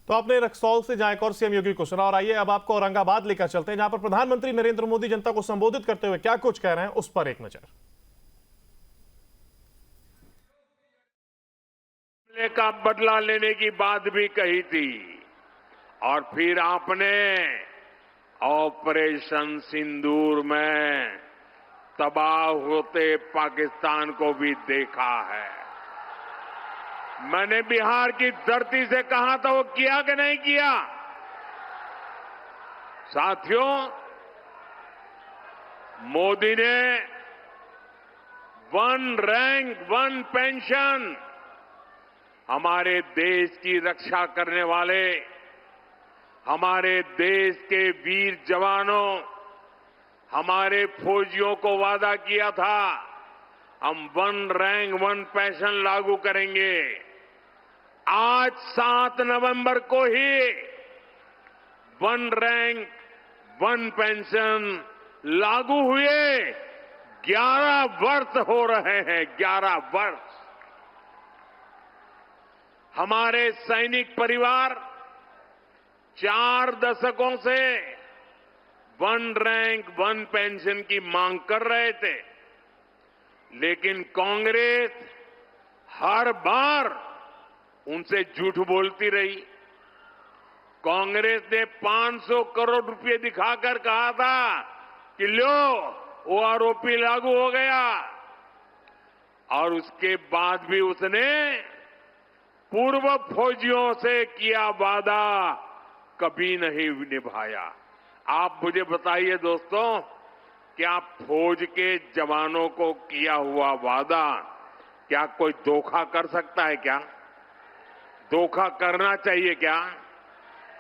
तो आपने रक्सौल से जहां एक और सीएम योगी को सुना, और आइए अब आपको औरंगाबाद लेकर चलते हैं, जहां पर प्रधानमंत्री नरेंद्र मोदी जनता को संबोधित करते हुए क्या कुछ कह रहे हैं, उस पर एक नजर। का बदला लेने की बात भी कही थी और फिर आपने ऑपरेशन सिंदूर में तबाह होते पाकिस्तान को भी देखा है। मैंने बिहार की धरती से कहा था, वो किया कि नहीं किया? साथियों, मोदी ने वन रैंक वन पेंशन, हमारे देश की रक्षा करने वाले, हमारे देश के वीर जवानों, हमारे फौजियों को वादा किया था, हम वन रैंक वन पेंशन लागू करेंगे। आज 7 नवंबर को ही वन रैंक वन पेंशन लागू हुए 11 वर्ष हो रहे हैं। 11 वर्ष। हमारे सैनिक परिवार 4 दशकों से वन रैंक वन पेंशन की मांग कर रहे थे, लेकिन कांग्रेस हर बार उनसे झूठ बोलती रही। कांग्रेस ने 500 करोड़ रुपए दिखाकर कहा था कि लो, वो आरोपी लागू हो गया, और उसके बाद भी उसने पूर्व फौजियों से किया वादा कभी नहीं निभाया। आप मुझे बताइए दोस्तों, क्या फौज के जवानों को किया हुआ वादा क्या कोई धोखा कर सकता है? क्या धोखा करना चाहिए क्या?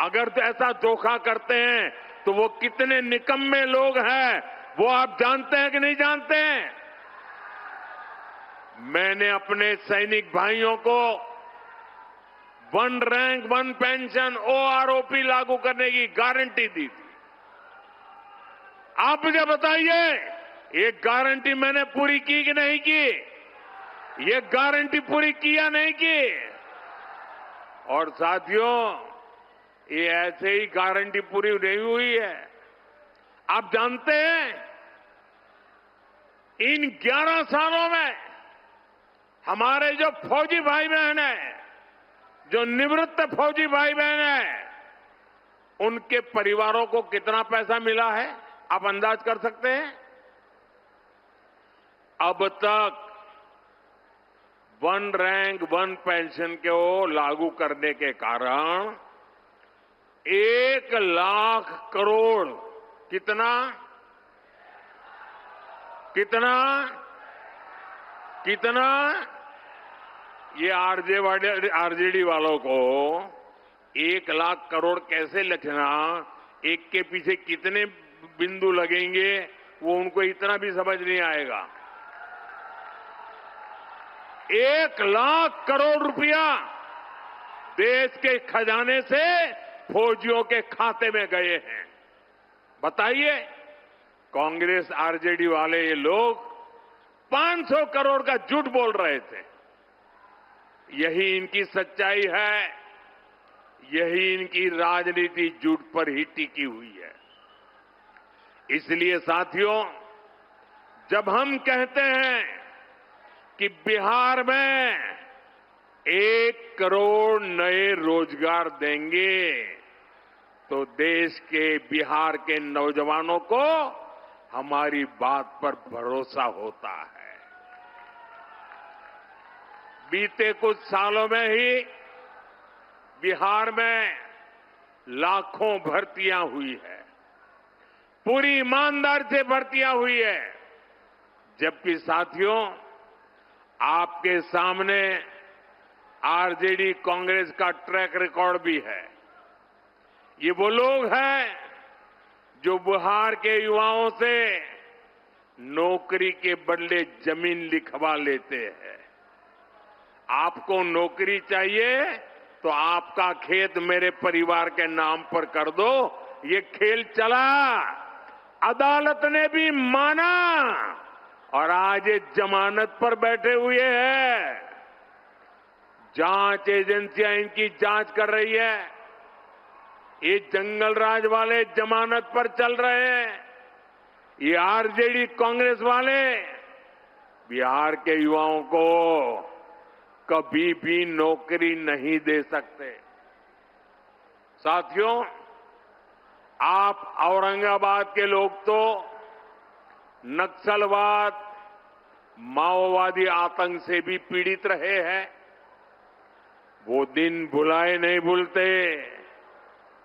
अगर तो ऐसा धोखा करते हैं तो वो कितने निकम्मे लोग हैं, वो आप जानते हैं कि नहीं जानते हैं? मैंने अपने सैनिक भाइयों को one rank one pension OROP लागू करने की गारंटी दी थी। आप मुझे बताइए, ये गारंटी मैंने पूरी की कि नहीं की? ये गारंटी पूरी की या नहीं की? और साथियों, ये ऐसे ही गारंटी पूरी नहीं हुई है। आप जानते हैं, इन 11 सालों में हमारे जो फौजी भाई बहन हैं, जो निवृत्त फौजी भाई बहन हैं, उनके परिवारों को कितना पैसा मिला है, आप अंदाज कर सकते हैं? अब तक वन रैंक वन पेंशन को लागू करने के कारण 1 लाख करोड़, कितना कितना कितना ये आरजेडी वालों को 1 लाख करोड़ कैसे लिखना, एक के पीछे कितने बिंदु लगेंगे, वो उनको इतना भी समझ नहीं आएगा। 1 लाख करोड़ रुपया देश के खजाने से फौजियों के खाते में गए हैं। बताइए, कांग्रेस आरजेडी वाले ये लोग 500 करोड़ का झूठ बोल रहे थे। यही इनकी सच्चाई है, यही इनकी राजनीति झूठ पर ही टिकी हुई है। इसलिए साथियों, जब हम कहते हैं कि बिहार में 1 करोड़ नए रोजगार देंगे, तो देश के बिहार के नौजवानों को हमारी बात पर भरोसा होता है। बीते कुछ सालों में ही बिहार में लाखों भर्तियां हुई है, पूरी ईमानदारी से भर्तियां हुई है। जबकि साथियों, आपके सामने आरजेडी कांग्रेस का ट्रैक रिकॉर्ड भी है। ये वो लोग हैं जो बिहार के युवाओं से नौकरी के बदले जमीन लिखवा लेते हैं। आपको नौकरी चाहिए तो आपका खेत मेरे परिवार के नाम पर कर दो। ये खेल चला, अदालत ने भी माना, और आज ये जमानत पर बैठे हुए हैं। जांच एजेंसियां इनकी जांच कर रही है। ये जंगल राज वाले जमानत पर चल रहे हैं, ये आरजेडी कांग्रेस वाले बिहार के युवाओं को कभी भी नौकरी नहीं दे सकते। साथियों, आप औरंगाबाद के लोग तो नक्सलवाद, माओवादी आतंक से भी पीड़ित रहे हैं। वो दिन भुलाए नहीं भूलते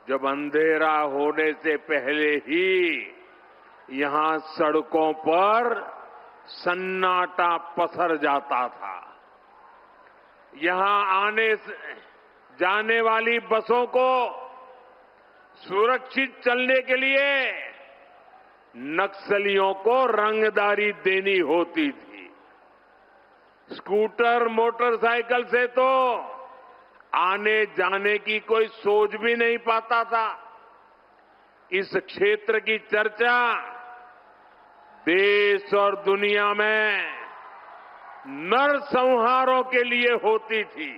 जब अंधेरा होने से पहले ही यहां सड़कों पर सन्नाटा पसर जाता था। यहां आने जाने वाली बसों को सुरक्षित चलने के लिए नक्सलियों को रंगदारी देनी होती थी। स्कूटर, मोटरसाइकिल से तो आने जाने की कोई सोच भी नहीं पाता था। इस क्षेत्र की चर्चा देश और दुनिया में नरसंहारों के लिए होती थी।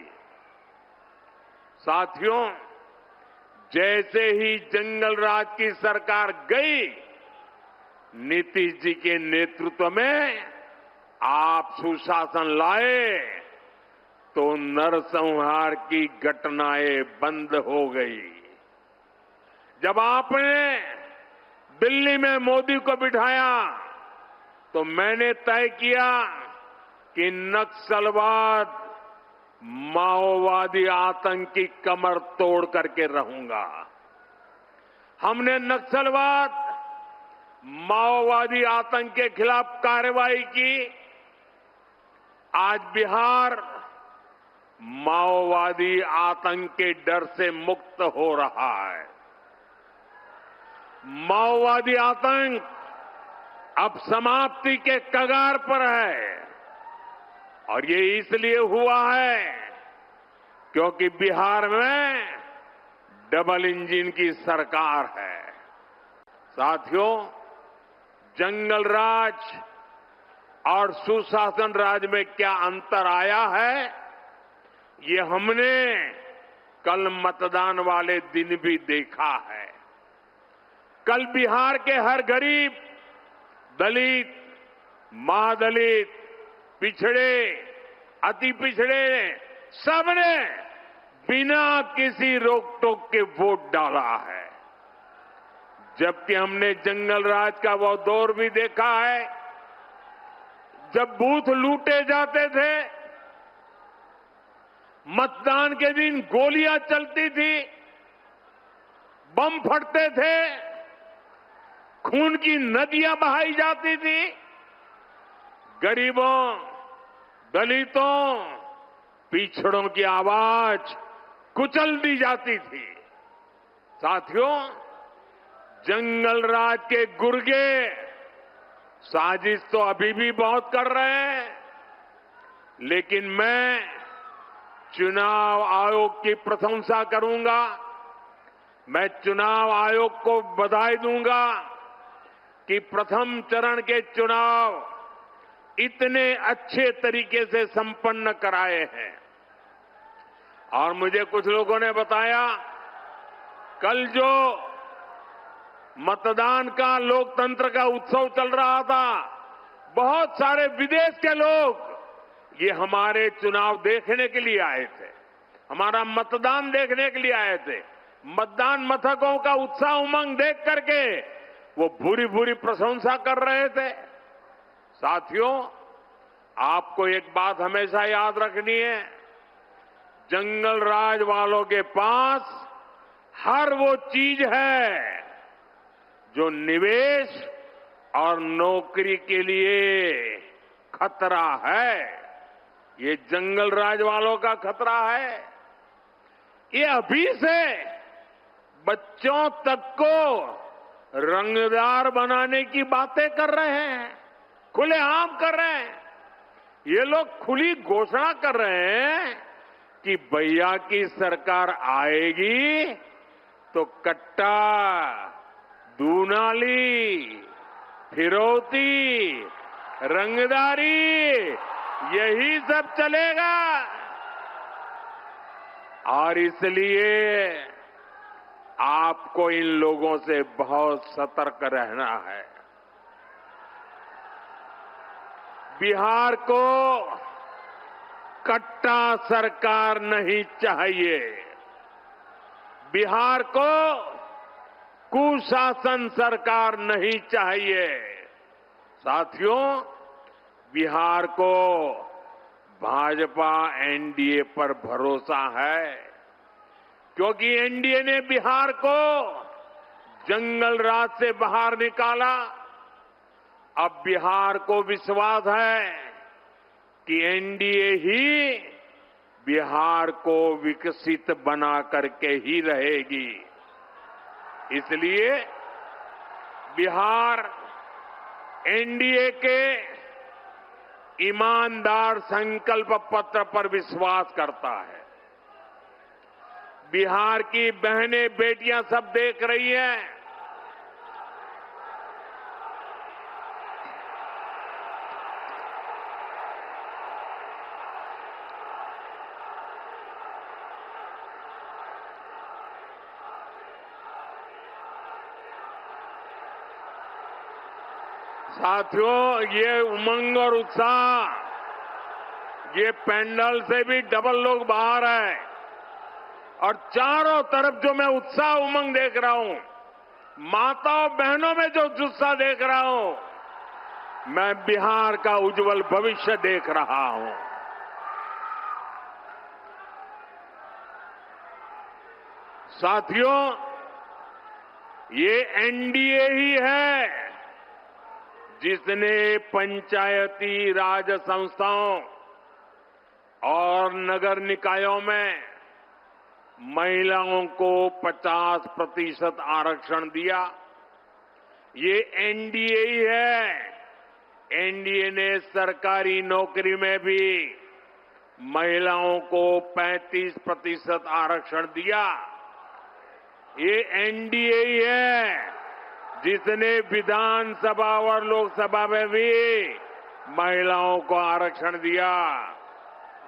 साथियों, जैसे ही जंगल राज की सरकार गई, नीतीश जी के नेतृत्व में आप सुशासन लाए तो नरसंहार की घटनाएं बंद हो गई। जब आपने दिल्ली में मोदी को बिठाया तो मैंने तय किया कि नक्सलवाद, माओवादी आतंक की कमर तोड़ करके रहूंगा। हमने नक्सलवाद, माओवादी आतंक के खिलाफ कार्रवाई की। आज बिहार माओवादी आतंक के डर से मुक्त हो रहा है। माओवादी आतंक अब समाप्ति के कगार पर है और ये इसलिए हुआ है क्योंकि बिहार में डबल इंजन की सरकार है। साथियों, जंगल राज और सुशासन राज में क्या अंतर आया है, ये हमने कल मतदान वाले दिन भी देखा है। कल बिहार के हर गरीब, दलित, महादलित, पिछड़े, अति पिछड़े सबने बिना किसी रोक टोक के वोट डाला है। जबकि हमने जंगल राज का वो दौर भी देखा है जब बूथ लूटे जाते थे, मतदान के दिन गोलियां चलती थी, बम फटते थे, खून की नदियां बहाई जाती थी, गरीबों, दलितों, पिछड़ों की आवाज कुचल दी जाती थी। साथियों, जंगल राज के गुर्गे साजिश तो अभी भी बहुत कर रहे हैं, लेकिन मैं चुनाव आयोग की प्रशंसा करूंगा। मैं चुनाव आयोग को बधाई दूंगा कि प्रथम चरण के चुनाव इतने अच्छे तरीके से संपन्न कराए हैं। और मुझे कुछ लोगों ने बताया, कल जो मतदान का, लोकतंत्र का उत्सव चल रहा था, बहुत सारे विदेश के लोग ये हमारे चुनाव देखने के लिए आए थे, हमारा मतदान देखने के लिए आए थे। मतदान मथकों का उत्साह उमंग देख करके वो भूरी भूरी प्रशंसा कर रहे थे। साथियों, आपको एक बात हमेशा याद रखनी है, जंगल राज वालों के पास हर वो चीज है जो निवेश और नौकरी के लिए खतरा है। ये जंगल राज वालों का खतरा है। ये अभी से बच्चों तक को रंगदार बनाने की बातें कर रहे हैं, खुलेआम कर रहे हैं। ये लोग खुली घोषणा कर रहे हैं कि भैया की सरकार आएगी तो कट्टा, दूनाली, फिरौती, रंगदारी, यही सब चलेगा। और इसलिए आपको इन लोगों से बहुत सतर्क रहना है। बिहार को कट्टा सरकार नहीं चाहिए। बिहार को कुशासन सरकार नहीं चाहिए। साथियों, बिहार को भाजपा एनडीए पर भरोसा है, क्योंकि एनडीए ने बिहार को जंगल राज से बाहर निकाला। अब बिहार को विश्वास है कि एनडीए ही बिहार को विकसित बना करके ही रहेगी। इसलिए बिहार एनडीए के ईमानदार संकल्प पत्र पर विश्वास करता है। बिहार की बहनें बेटियां सब देख रही हैं। साथियों, ये उमंग और उत्साह, ये पैंडल से भी डबल लोग बाहर है और चारों तरफ जो मैं उत्साह उमंग देख रहा हूं, माताओं बहनों में जो जुस्सा देख रहा हूं, मैं बिहार का उज्जवल भविष्य देख रहा हूं। साथियों, ये एनडीए ही है जिसने पंचायती राज संस्थाओं और नगर निकायों में महिलाओं को 50% आरक्षण दिया। ये एनडीए ही है। एनडीए ने सरकारी नौकरी में भी महिलाओं को 35% आरक्षण दिया। ये एनडीए ही है जिसने विधानसभा और लोकसभा में भी महिलाओं को आरक्षण दिया।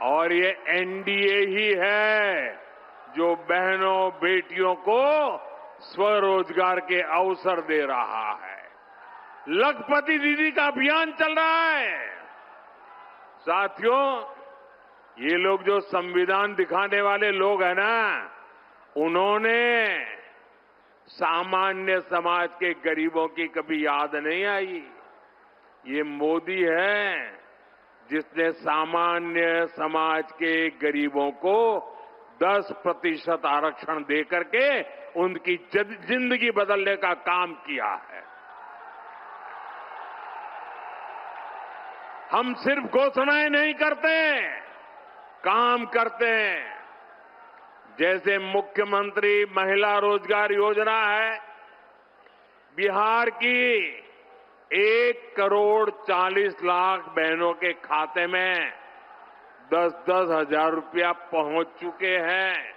और ये एनडीए ही है जो बहनों बेटियों को स्वरोजगार के अवसर दे रहा है। लखपति दीदी का अभियान चल रहा है। साथियों, ये लोग जो संविधान दिखाने वाले लोग हैं ना, उन्होंने सामान्य समाज के गरीबों की कभी याद नहीं आई। ये मोदी है जिसने सामान्य समाज के गरीबों को 10% आरक्षण दे करके उनकी जिंदगी बदलने का काम किया है। हम सिर्फ घोषणाएं नहीं करते, काम करते हैं। जैसे मुख्यमंत्री महिला रोजगार योजना है, बिहार की 1,40,00,000 बहनों के खाते में 10-10 हजार रुपया पहुंच चुके हैं।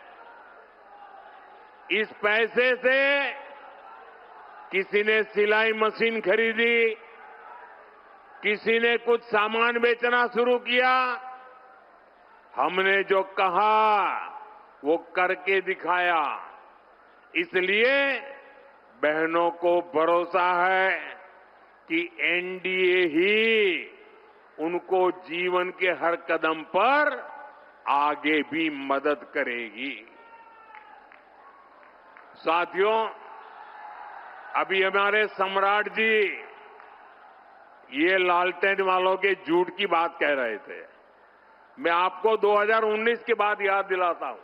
इस पैसे से किसी ने सिलाई मशीन खरीदी, किसी ने कुछ सामान बेचना शुरू किया। हमने जो कहा वो करके दिखाया। इसलिए बहनों को भरोसा है कि एनडीए ही उनको जीवन के हर कदम पर आगे भी मदद करेगी। साथियों, अभी हमारे सम्राट जी ये लालटेन वालों के झूठ की बात कह रहे थे। मैं आपको 2019 की बात याद दिलाता हूं।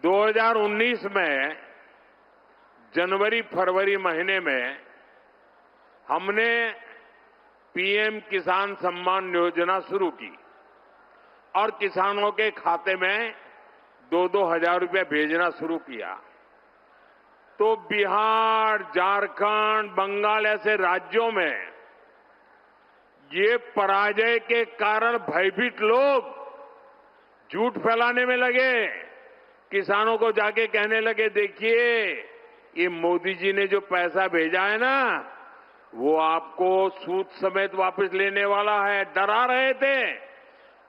2019 में जनवरी फरवरी महीने में हमने पीएम किसान सम्मान योजना शुरू की और किसानों के खाते में 2-2 हजार रुपये भेजना शुरू किया। तो बिहार, झारखंड, बंगाल ऐसे राज्यों में ये पराजय के कारण भयभीत लोग झूठ फैलाने में लगे। किसानों को जाके कहने लगे, देखिए ये मोदी जी ने जो पैसा भेजा है ना, वो आपको सूद समेत वापस लेने वाला है। डरा रहे थे।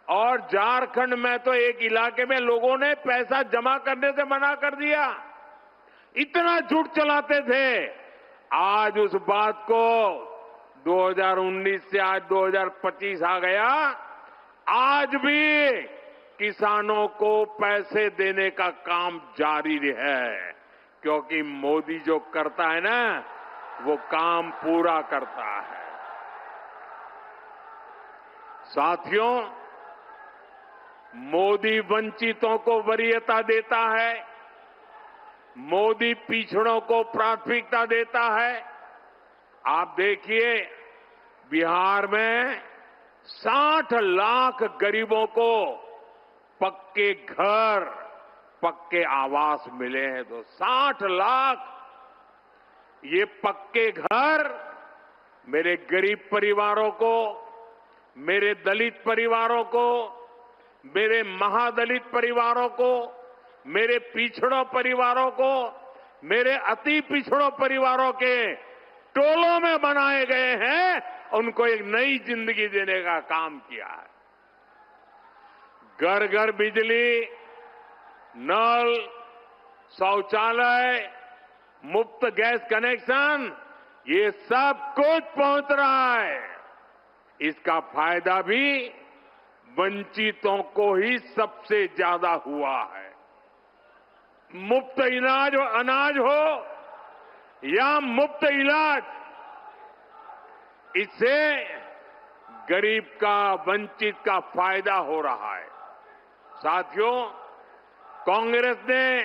और झारखंड में तो एक इलाके में लोगों ने पैसा जमा करने से मना कर दिया। इतना झूठ चलाते थे। आज उस बात को 2019 से आज 2025 आ गया, आज भी किसानों को पैसे देने का काम जारी है, क्योंकि मोदी जो करता है ना, वो काम पूरा करता है। साथियों, मोदी वंचितों को वरीयता देता है, मोदी पिछड़ों को प्राथमिकता देता है। आप देखिए, बिहार में 60 लाख गरीबों को पक्के घर, पक्के आवास मिले हैं। तो 60 लाख ये पक्के घर मेरे गरीब परिवारों को, मेरे दलित परिवारों को, मेरे महादलित परिवारों को, मेरे पिछड़ों परिवारों को, मेरे अति पिछड़ों परिवारों के टोलों में बनाए गए हैं। उनको एक नई जिंदगी देने का काम किया है। घर घर बिजली, नल, शौचालय, मुफ्त गैस कनेक्शन, ये सब कुछ पहुंच रहा है। इसका फायदा भी वंचितों को ही सबसे ज्यादा हुआ है। मुफ्त अनाज हो या मुफ्त इलाज, इससे गरीब का, वंचित का फायदा हो रहा है। साथियों, कांग्रेस ने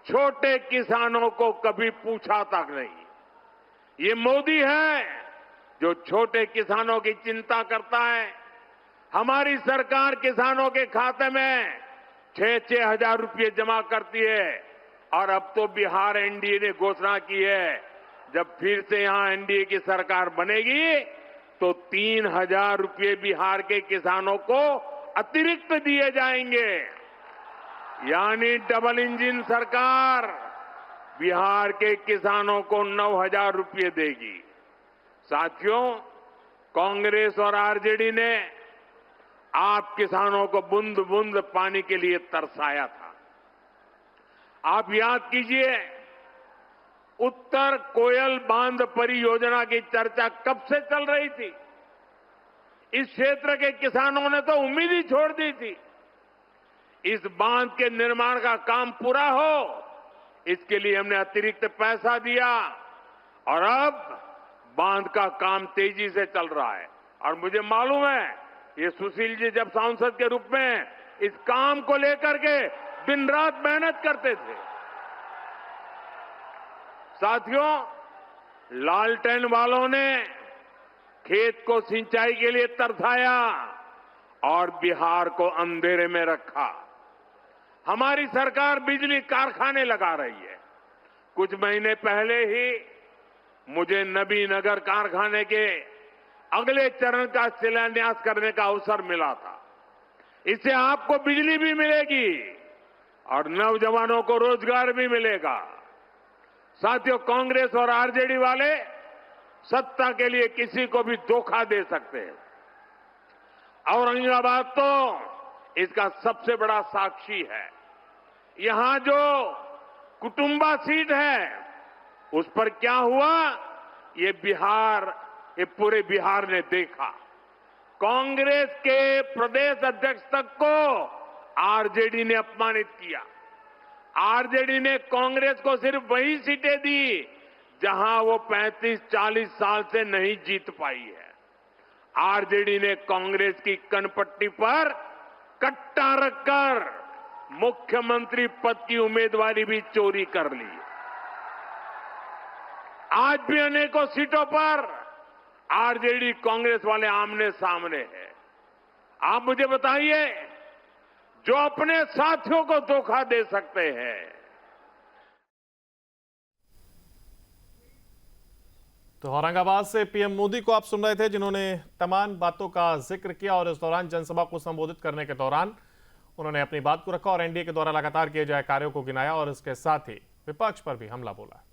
छोटे किसानों को कभी पूछा तक नहीं। ये मोदी है जो छोटे किसानों की चिंता करता है। हमारी सरकार किसानों के खाते में 6-6 हजार रुपये जमा करती है। और अब तो बिहार एनडीए ने घोषणा की है, जब फिर से यहां एनडीए की सरकार बनेगी तो 3,000 रुपये बिहार के किसानों को अतिरिक्त दिए जाएंगे। यानी डबल इंजन सरकार बिहार के किसानों को 9,000 रुपये देगी। साथियों, कांग्रेस और आरजेडी ने आप किसानों को बूंद बूंद पानी के लिए तरसाया था। आप याद कीजिए, उत्तर कोयल बांध परियोजना की चर्चा कब से चल रही थी। इस क्षेत्र के किसानों ने तो उम्मीद ही छोड़ दी थी। इस बांध के निर्माण का काम पूरा हो, इसके लिए हमने अतिरिक्त पैसा दिया और अब बांध का काम तेजी से चल रहा है। और मुझे मालूम है, ये सुशील जी जब सांसद के रूप में इस काम को लेकर के दिन रात मेहनत करते थे। साथियों, लालटेन वालों ने खेत को सिंचाई के लिए तरसाया और बिहार को अंधेरे में रखा। हमारी सरकार बिजली कारखाने लगा रही है। कुछ महीने पहले ही मुझे नबीनगर कारखाने के अगले चरण का शिलान्यास करने का अवसर मिला था। इससे आपको बिजली भी मिलेगी और नौजवानों को रोजगार भी मिलेगा। साथियों, कांग्रेस और आरजेडी वाले सत्ता के लिए किसी को भी धोखा दे सकते हैं। औरंगाबाद तो इसका सबसे बड़ा साक्षी है। यहां जो कुटुंबा सीट है, उस पर क्या हुआ, ये पूरे बिहार ने देखा। कांग्रेस के प्रदेश अध्यक्ष तक को आरजेडी ने अपमानित किया। आरजेडी ने कांग्रेस को सिर्फ वही सीटें दी जहां वो 35-40 साल से नहीं जीत पाई है। आरजेडी ने कांग्रेस की कनपट्टी पर कट्टा रखकर मुख्यमंत्री पद की उम्मीदवारी भी चोरी कर ली। आज भी अनेकों सीटों पर आरजेडी कांग्रेस वाले आमने सामने हैं। आप मुझे बताइए, जो अपने साथियों को धोखा दे सकते हैं। तो औरंगाबाद से पीएम मोदी को आप सुन रहे थे, जिन्होंने तमाम बातों का जिक्र किया और इस दौरान जनसभा को संबोधित करने के दौरान उन्होंने अपनी बात को रखा और एनडीए के द्वारा लगातार किए जाए कार्यों को गिनाया और इसके साथ ही विपक्ष पर भी हमला बोला।